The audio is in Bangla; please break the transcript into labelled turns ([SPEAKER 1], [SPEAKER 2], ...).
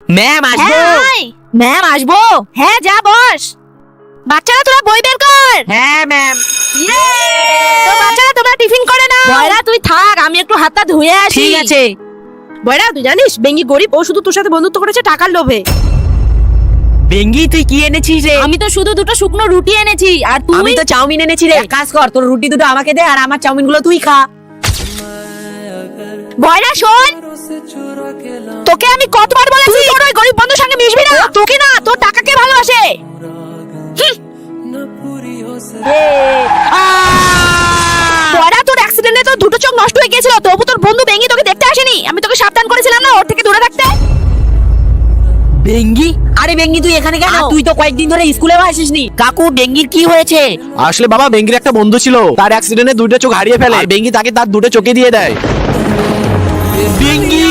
[SPEAKER 1] ম্যাম আসবো।
[SPEAKER 2] ম্যাম আসবো। হ্যাঁ যা বস। বাচ্চারা তোরা বই বের কর।
[SPEAKER 1] হ্যাঁ ম্যাম।
[SPEAKER 2] তো বাচ্চারা তোমরা টিফিন করে নাও। বয়রা তুই থাক, আমি একটু হাতটা ধুয়ে আসি।
[SPEAKER 1] ঠিক আছে।
[SPEAKER 2] বয়রা তুই জানিস বেঙ্গি গরিব, ও শুধু তোর সাথে বন্ধুত্ব করেছে টাকার লোভে।
[SPEAKER 1] বেঙ্গি তুই কি এনেছিস রে?
[SPEAKER 2] আমি তো শুধু দুটো শুকনো রুটি এনেছি, আর তুই?
[SPEAKER 1] আমি তো চাউমিন এনেছি রে। এক কাজ কর, তোর রুটি দুটো আমাকে দে আর আমার চাউমিন গুলো তুই খা।
[SPEAKER 2] বয়রা শোন, তোকে আমি কতবার বলেছি তোর ওই গরিব বন্ধুর সঙ্গে মিশবি না। তোকে না, তোর টাকাকে ভালোবাসে। বয়রা তোর অ্যাক্সিডেন্টে তো দুটো চোখ নষ্ট হয়ে গিয়েছিল, তবু তোর বন্ধু বেঙ্গি তোকে দেখতে আসেনি। আমি তোকে সাবধান করেছিলাম না ওর থেকে দূরে থাকতে।
[SPEAKER 1] বেঙ্গি? আরে বেঙ্গি তুই এখানে কেন? তুই তো কয়েকদিন ধরে স্কুলেও আসিসনি। কাকু বেঙ্গির কি হয়েছে?
[SPEAKER 3] আসলে বাবা, বেঙ্গির একটা বন্ধু ছিল, তার অ্যাক্সিডেন্টে দুটো চোখ হারিয়ে ফেলে। আর বেঙ্গি তাকে তার দুটো চোখে দিয়ে দেয়।
[SPEAKER 1] বেঙ্গি